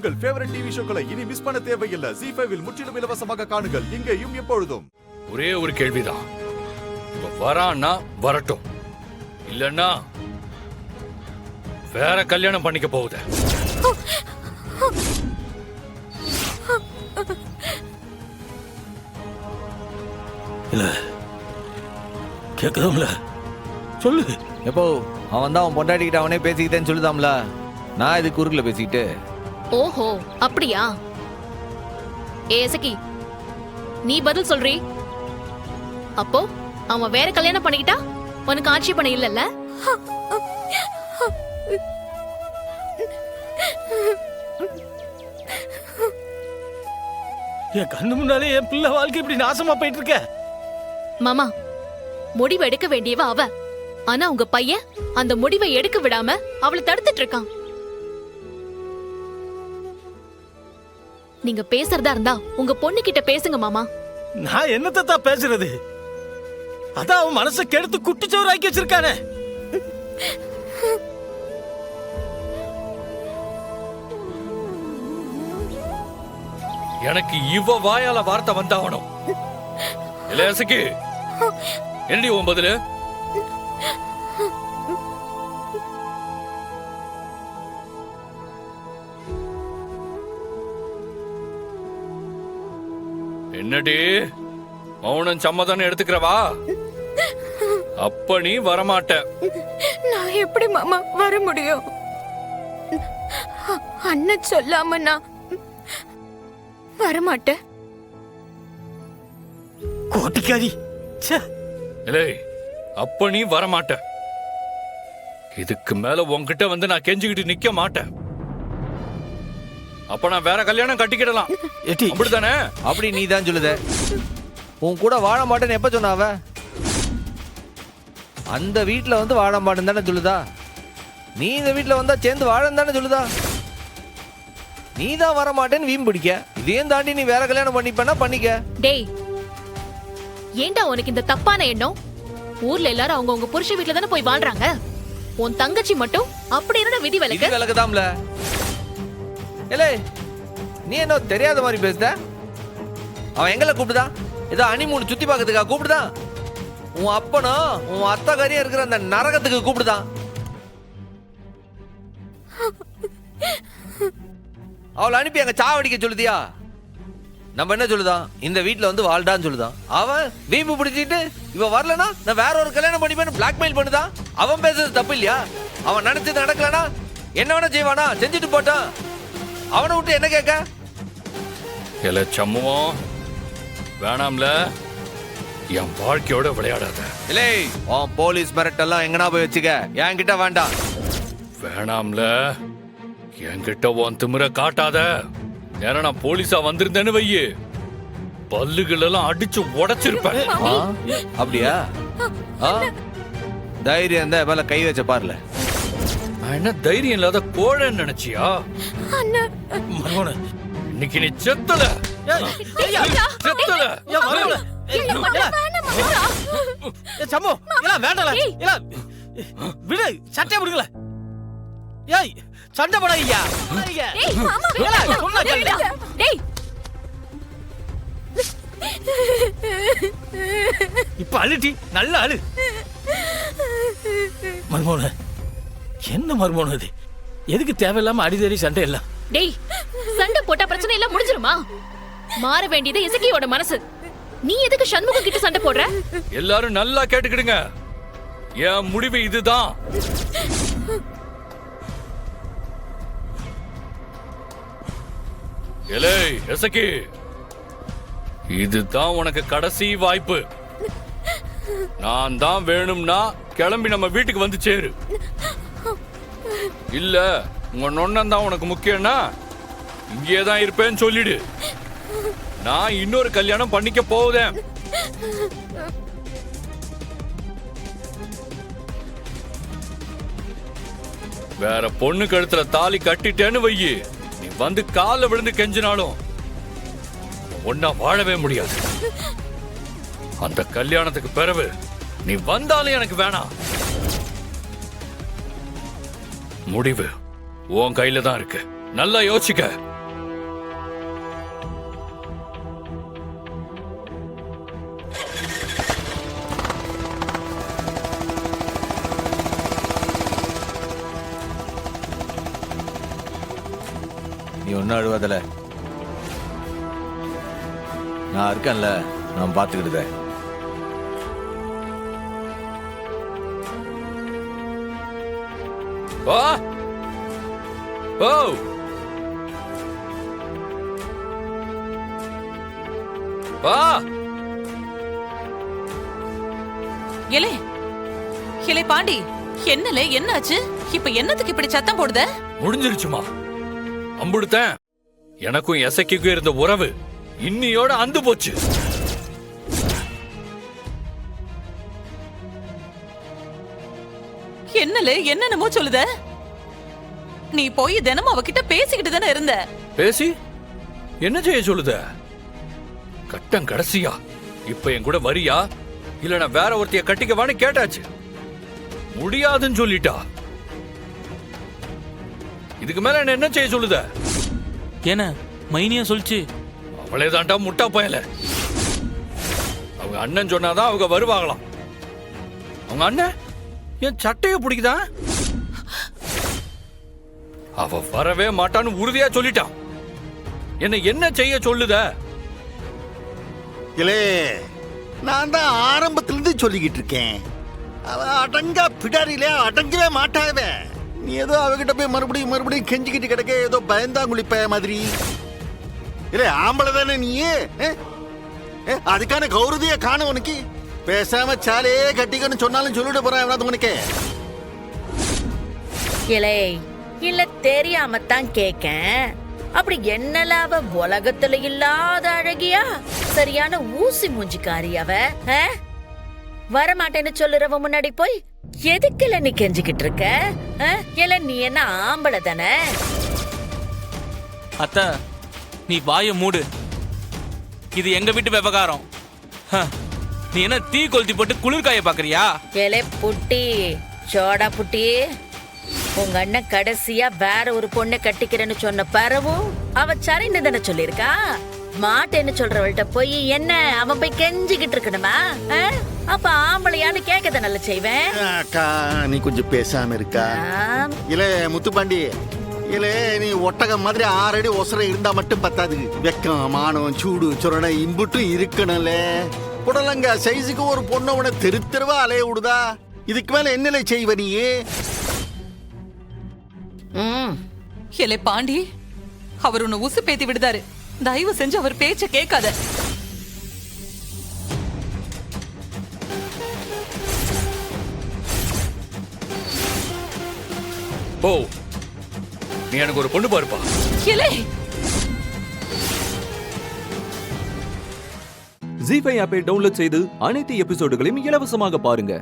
உங்கள் favourite TV ஷோக்களை இனி miss பண்ண தேவையில்லை. ZEE5 இல் முற்றிலும் இலவசமாக காணுங்கள். இங்கேயும் எப்பொழுதும். ஒரே ஒரு கேள்விதான். வரான்னா வரட்டும், இல்லன்னா வேற கல்யாணம் பண்ணிக்க போகுது. இல்ல கேக்குதாம்ல சொல்லு. எப்போ அவன் தான் அவன் பொண்டாட்டிக்கிட்ட அவனே பேசிக்கிட்டேன்னு சொல்லுதாம்ல. நான் இது குறுக்குல பேசிக்கிட்டு. ஓஹோ அப்படியா? ஏசக்கி நீ பதில் சொல்றீ. அப்போ அவன் வேற கல்யாணம் பண்ணிக்கிட்டா உனக்கு ஆட்சேபணம் இல்லல்ல? என் கண்ணு முன்னாலே என் பிள்ளை வாழ்க்கை இப்படி நாசமா போயிட்டு இருக்க. மாமா, முடிவு எடுக்க வேண்டியவ அவ. ஆனா உங்க பையன் அந்த முடிவை எடுக்க விடாம அவளை தடுத்துட்டு இருக்கான். நீங்க பேசுறதா இருந்தா உங்க பொண்ணு கிட்ட பேசுங்க மாமா. நான் என்னத்த பேசுறது? அதான் அவன் மனசை கெடுத்து குட்டிச்சவராக்கி வச்சிருக்கானே. எனக்கு இவ வாயால வார்த்தை வந்தாகணும். இளையசக்கு என்னடி உன் பதிலு? என்னடி மௌனம் சம்மதம் எடுத்துக்கிறவா? அப்ப நீ வரமாட்ட. நான் எப்படி மாமா வர முடியும்? அண்ணன் சொல்லாம நான் வரமாட்டேன். கோட்டிக்காரி. இல்லை, அப்ப நீ வரமாட்ட. இதுக்கு மேல உன்கிட்ட வந்து நான் கெஞ்சிக்கிட்டு நிக்க மாட்டேன். அப்ப நான் வேற கல்யாணம் கட்டிக்கிடலாம். அப்படித்தானே? அப்படி நீ தான் சொல்லுத. உன் கூட வாழ மாட்டேன்னு எப்ப சொன்னாவ? அந்த வீட்டுல வந்து வாழ மாட்டேன்னு தானே சொல்லுதா? நீ இந்த வீட்டுல வந்தா சேர்ந்து வாழன்னு தானே சொல்லுதா? நீ தான் வர மாட்டேன்னு வீம்பு பிடிக்க. இதையும் தாண்டி நீ வேற கல்யாணம் பண்ணிப்பேன்னா பண்ணிக்க. டேய், ஏண்டா உனக்கு இந்த தப்பான எண்ணம்? ஊர்ல எல்லாரும் அவங்க புருஷ வீட்டுல தானே போய் வாழ்றாங்க. உன் தங்கச்சி மட்டும் அப்படி இருந்த விதி விலக்குதாம்ல. ஏலே, நீ என்ன தெரியாத மாதிரி பேசுத? அவன் எங்களை கூப்பிடுதான்? ஏதோ ஹனிமூன் சுத்தி பார்க்கறதுக்கா கூப்பிடுதான்? உன் அப்பனும் உன் அத்தை கறியா இருக்கிற அந்த நரகத்துக்கு கூப்பிடுதான். அவளை அனுப்பி அங்க சாவடிக்க சொல்லுதியா? நம்ம என்ன சொல்லுதான்? இந்த வீட்டுல வந்து வாழ்டான்னு சொல்லுதான். அவன் வீம்பு பிடிச்சிட்டு இவ வரலனா நான் வேற ஒரு கல்யாணம் பண்ணிப்பேன்னு பிளாக்மெயில் பண்ணுதான். அவன் பேசுறது தப்பு இல்லையா? அவன் நினைச்சது நடக்கலனா என்ன வேணா செய்வானா? செஞ்சுட்டு போட்டான். அவனை விட்டு என்ன கேட்க? இல்ல சம்முவம், வேணாம்ல. என் வாழ்க்கையோட விளையாடாத. இல்லை, உன் போலீஸ் மிரட்டெல்லாம் எங்கனா போய் வச்சுக்க. என்கிட்ட வேண்டாம். வேணாம்ல, என்கிட்ட உன் திமிர காட்டாத. ஏன்னா நான் போலீஸா வந்திருந்தேன்னு வையு, பல்லுகள் எல்லாம் அடிச்சு உடைச்சிருப்பேன். அப்படியா? தைரியம் இருந்தா மேல கை வச்ச பாருல. என்ன தைரியம் இல்லாத கோழன்னு நினைச்சியா? இன்னைக்கு நீ செத்தல. செத்தல. விடு, சட்டை விடுங்கள. ஏய், சண்டை போடாதீங்க. இப்ப அழுட்டி நல்ல அழு. மர்மோன, என்ன மர்மோன இது? எதுக்கு தேவையில்லாம அடிதடி சண்டை எல்லாம்? டேய், சண்டை போட்டா பிரச்சனை எல்லாம் முடிஞ்சிருமா? மாற வேண்டியது இசக்கியோட மனசு. நீ எதுக்கு சண்முகம் கிட்ட சண்டை போடுற? எல்லாரும் நல்லா கேட்டுக்கிடுங்க. என் முடிவு இதுதான். ஏலே எசக்கி, இதுதான் உனக்கு கடைசி வாய்ப்பு. நான் தான் வேணும்னா கிளம்பி நம்ம வீட்டுக்கு வந்து சேரு. இல்ல உங்க நொண்ணன் தான் உனக்கு முக்கியம்னா இங்கே தான் இருப்பேன்னு சொல்லிடு. நான் இன்னொரு கல்யாணம் பண்ணிக்க போகுதேன். வேற பொண்ணு கழுத்துல தாலி கட்டிட்டேன்னு வையி, நீ வந்து கால விழுந்து கெஞ்சினாலும் ஒன்னா வாழவே முடியாது. அந்த கல்யாணத்துக்கு பிறகு நீ வந்தாலும் எனக்கு வேணாம். முடிவு உன் கையில தான் இருக்கு. நல்லா யோசிக்க. நீ ஒன்னும் அழுவதில்ல, நான் இருக்கேன்ல, நான் பாத்துக்கிடுத. வா ஓ வா இலே இலே பாண்டி, என்னலே என்னாச்சு? இப்ப என்னத்துக்கு இப்படி சத்தம் போடுத? முடிஞ்சிருச்சுமா. அம்புடுத்தேன். எனக்கும் எசக்கிக்கும் இருந்த உறவு இன்னியோட அந்து போச்சு. என்னலே என்னென்னமோ சொல்லுத? நீ போய் தினமும் அவகிட்ட பேசிக்கிட்டு தானே இருந்த. பேசி என்ன செய்ய சொல்லுத? கட்டம் கடைசியா இப்ப என் கூட வரியா இல்ல நான் வேற ஒருத்தைய கட்டிக்கவான்னு கேட்டாச்சு. முடியாதுன்னு சொல்லிட்டா. இதுக்கு மேல என்ன செய்ய சொல்லுத? என்ன மைனியா சொல்லிச்சு? அவளே தாண்டா முட்டா பயல. அவங்க அண்ணன் சொன்னாதான் அவங்க வருவாங்களாம். அவங்க அண்ணன் என் சட்டைய பிடிக்குதா? அவ வரவே மாட்டான்னு உறுதியா சொல்லிட்டான். என்ன செய்ய சொல்லுத? இல்லே, நான் தான் ஆரம்பத்திலிருந்து சொல்லிக்கிட்டு இருக்கேன். அவ அடங்கா பிடாரியில அடங்கவே மாட்டாவே. நீ ஏதோ அவகிட்ட போய் மறுபடியும் கெஞ்சிக்கிட்டு கிடக்க, ஏதோ பயந்தாங்குளிப்ப மாதிரி. இல்ல ஆம்பளை தானே நீ? அதுக்கான கௌரதிய காண உனக்கு. பேசாம சாலையே கட்டிக்கன்னு சொன்னாலும் சொல்லிட்டு போறான் உனக்கு. இலை இல்ல தெரியாமத்தான் கேக்கேன். அப்படி என்னல அவ உலகத்துல இல்லாத அழகியா? சரியான ஊசி மூஞ்சிக்காரி அவ. வரமாட்டேன்னு சொல்லுறவ முன்னாடி போய் எதுக்குல நீ கெஞ்சிக்கிட்டு இருக்க? இல்ல நீ என்ன ஆம்பளை தானே? அத்த நீ வாய மூடு. இது எங்க வீட்டு விவகாரம். நீ என்ன தீ கொளுத்தி போட்டு குளிர்காய பாக்குறியா? ஏலே புட்டி, சோடா புட்டி, உங்க அண்ணன் கடைசியா வேற ஒரு பொண்ணை கட்டிக்கிறேன்னு சொன்ன பரவும் அவ சரின்னு தானே சொல்லிருக்கா. மாட்டேன்னு சொல்றவள்கிட்ட போய் என்ன அவன் போய் கெஞ்சிக்கிட்டு இருக்கணுமா? அப்ப ஆம்பளையான்னு கேட்கத நல்ல செய்வேன். அக்கா நீ கொஞ்சம் பேசாம இருக்கா? இல்ல முத்துப்பாண்டி, இல்ல நீ ஒட்டகம் மாதிரி 6 அடி ஒசரம் இருந்தா மட்டும் பத்தாது. வெக்கம், மானம், சூடு, சுரணை இம்புட்டும் இருக்கணும்ல. புடலங்க சைஸுக்கு ஒரு பொண்ணை உன தெருவா அலைய விடுதா? இதுக்கு மேல என்னல செய்வ நீ? இலே பாண்டி, அவர் உன்னை உசு பேத்தி விடுதாரு. தயவு செஞ்சு அவர் பேச்ச கேட்காத. ஓ நீ எனக்கு ஒரு பொண்ணு பாருப்பா. இலே ஜீ5 ஆப்பை டவுன்லோட் செய்து அனைத்து எபிசோடுகளையும் இலவசமாக பாருங்க.